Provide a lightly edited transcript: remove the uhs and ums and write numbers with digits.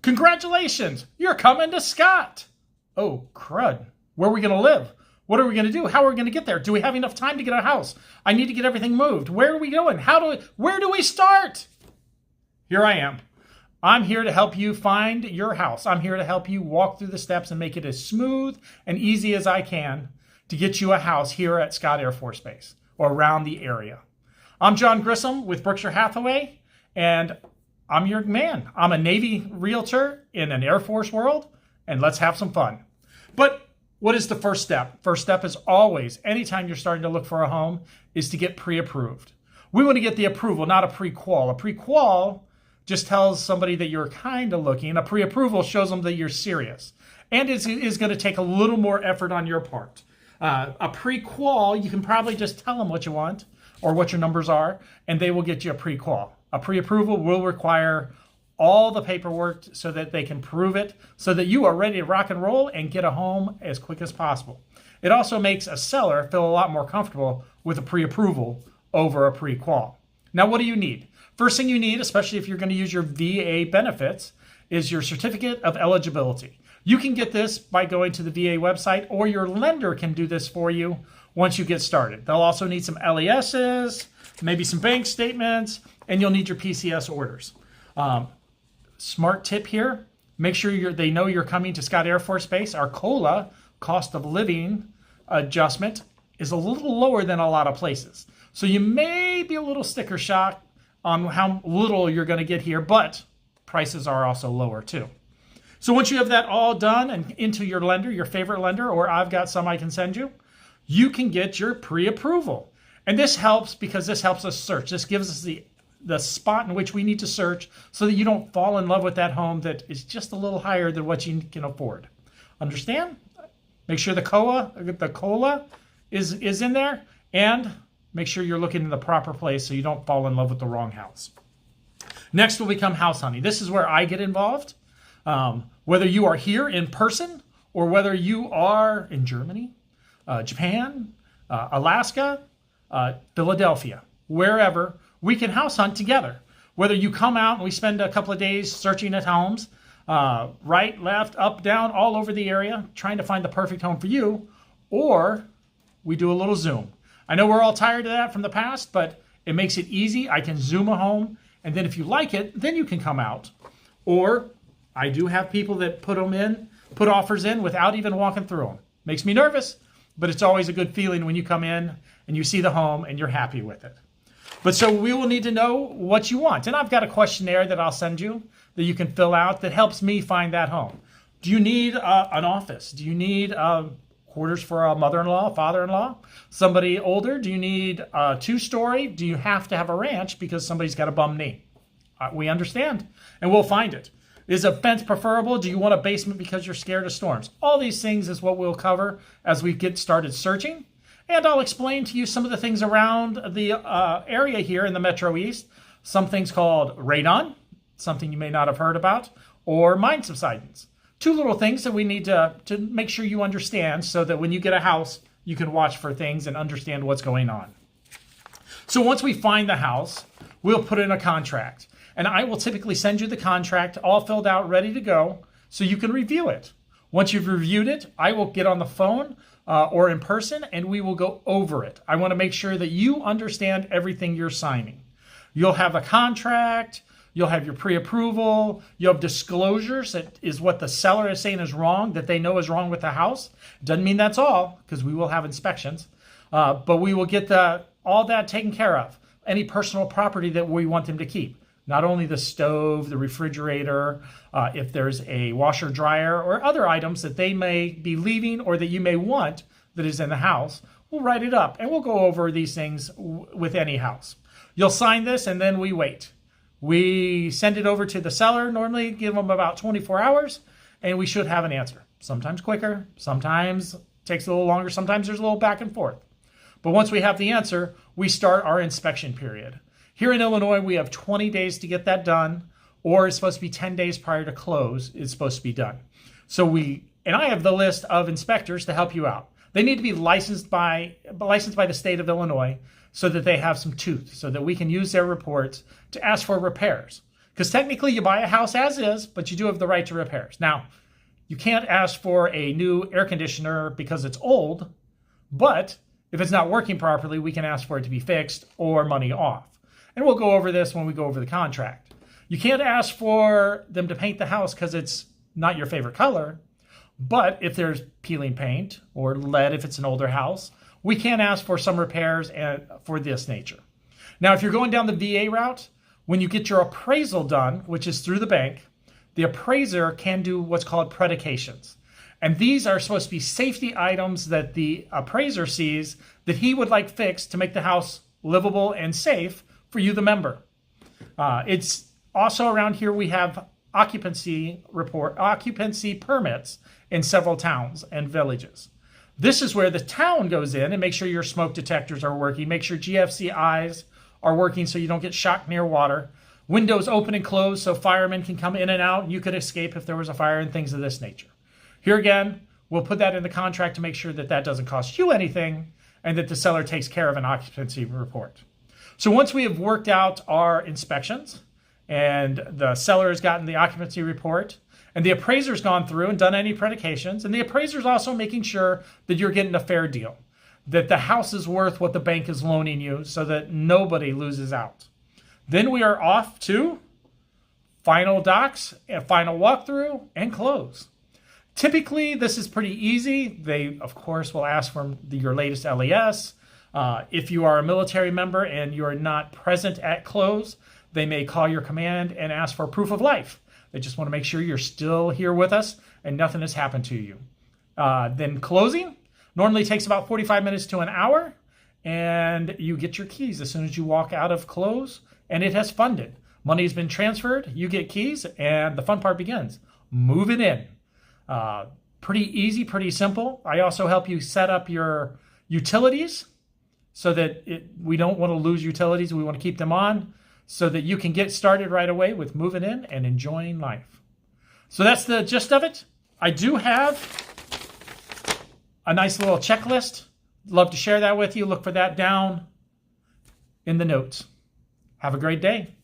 Congratulations, you're coming to Scott. Oh, crud. Where are we going to live? What are we going to do? How are we going to get there? Do we have enough time to get a house? I need to get everything moved. Where are we going? Where do we start? Here I am. I'm here to help you find your house. I'm here to help you walk through the steps and make it as smooth and easy as I can to get you a house here at Scott Air Force Base or around the area. I'm John Grissom with Berkshire Hathaway, and I'm your man. I'm a Navy Realtor in an Air Force world, and let's have some fun. But what is the first step? First step is always, anytime you're starting to look for a home, is to get pre-approved. We want to get the approval, not a pre-qual. A pre-qual just tells somebody that you're kind of looking. A pre-approval shows them that you're serious. And it is going to take a little more effort on your part. A pre-qual, you can probably just tell them what you want or what your numbers are, and they will get you a pre-qual. A pre-approval will require all the paperwork so that they can prove it, so that you are ready to rock and roll and get a home as quick as possible. It also makes a seller feel a lot more comfortable with a pre-approval over a pre-qual. Now, what do you need? First thing you need, especially if you're going to use your VA benefits, is your certificate of eligibility. You can get this by going to the VA website, or your lender can do this for you once you get started. They'll also need some LESs, maybe some bank statements, and you'll need your PCS orders. Smart tip here, make sure they know you're coming to Scott Air Force Base. Our COLA, cost of living adjustment, is a little lower than a lot of places. So you may be a little sticker shock on how little you're going to get here, but prices are also lower too. So once you have that all done and into your lender, your favorite lender, or I've got some I can send you, you can get your pre-approval. And this helps because this helps us search. This gives us the spot in which we need to search so that you don't fall in love with that home that is just a little higher than what you can afford. Understand? Make sure the COLA is in there, and make sure you're looking in the proper place so you don't fall in love with the wrong house. Next will become house hunting. This is where I get involved. Whether you are here in person or whether you are in Germany, Japan, Alaska, Philadelphia, wherever, we can house hunt together. Whether you come out and we spend a couple of days searching at homes, right, left, up, down, all over the area, trying to find the perfect home for you, or we do a little Zoom. I know we're all tired of that from the past, but it makes it easy. I can Zoom a home, and then if you like it, then you can come out. Or I do have people that put offers in without even walking through them. Makes me nervous, but it's always a good feeling when you come in and you see the home and you're happy with it. But so we will need to know what you want. And I've got a questionnaire that I'll send you that you can fill out that helps me find that home. Do you need an office? Do you need quarters for a mother-in-law, father-in-law, somebody older? Do you need a 2-story? Do you have to have a ranch because somebody's got a bum knee? We understand, and we'll find it. Is a fence preferable? Do you want a basement because you're scared of storms? All these things is what we'll cover as we get started searching. And I'll explain to you some of the things around the area here in the Metro East. Some things called radon, something you may not have heard about, or mine subsidence. 2 little things that we need to make sure you understand so that when you get a house, you can watch for things and understand what's going on. So once we find the house, we'll put in a contract. And I will typically send you the contract all filled out, ready to go, so you can review it. Once you've reviewed it, I will get on the phone or in person, and we will go over it. I want to make sure that you understand everything you're signing. You'll have a contract. You'll have your pre-approval. You'll have disclosures. That is what the seller is saying is wrong, that they know is wrong with the house. Doesn't mean that's all, because we will have inspections. But we will get all that taken care of. Any personal property that we want them to keep. Not only the stove, the refrigerator, if there's a washer, dryer, or other items that they may be leaving or that you may want that is in the house, we'll write it up. And we'll go over these things with any house. You'll sign this, and then we wait. We send it over to the seller, normally give them about 24 hours, and we should have an answer. Sometimes quicker, sometimes takes a little longer, sometimes there's a little back and forth. But once we have the answer, we start our inspection period. Here in Illinois, we have 20 days to get that done, or it's supposed to be 10 days prior to close, it's supposed to be done. And I have the list of inspectors to help you out. They need to be licensed by the state of Illinois so that they have some tooth, so that we can use their reports to ask for repairs. Because technically you buy a house as is, but you do have the right to repairs. Now, you can't ask for a new air conditioner because it's old, but if it's not working properly, we can ask for it to be fixed or money off. And we'll go over this when we go over the contract. You can't ask for them to paint the house because it's not your favorite color, but if there's peeling paint or lead if it's an older house, we can ask for some repairs for this nature. Now, if you're going down the VA route, when you get your appraisal done, which is through the bank, the appraiser can do what's called predications. And these are supposed to be safety items that the appraiser sees that he would like fixed to make the house livable and safe for you, the member. It's also around here we have occupancy permits in several towns and villages. This is where the town goes in and makes sure your smoke detectors are working, make sure GFC eyes are working so you don't get shocked near water, windows open and closed so firemen can come in and out and you could escape if there was a fire and things of this nature. Here again, we'll put that in the contract to make sure that that doesn't cost you anything and that the seller takes care of an occupancy report. So once we have worked out our inspections and the seller has gotten the occupancy report and the appraiser's gone through and done any predications, and the appraiser's also making sure that you're getting a fair deal, that the house is worth what the bank is loaning you so that nobody loses out. Then we are off to final docs, a final walkthrough, and close. Typically, this is pretty easy. They, of course, will ask for your latest LES. If you are a military member and you are not present at close, they may call your command and ask for proof of life. They just want to make sure you're still here with us and nothing has happened to you. Then closing normally takes about 45 minutes to an hour, and you get your keys as soon as you walk out of close, and it has funded. Money has been transferred, you get keys, and the fun part begins. Moving in. Pretty easy, pretty simple. I also help you set up your utilities so that we don't want to lose utilities. We want to keep them on so that you can get started right away with moving in and enjoying life. So that's the gist of it. I do have a nice little checklist. Love to share that with you. Look for that down in the notes. Have a great day.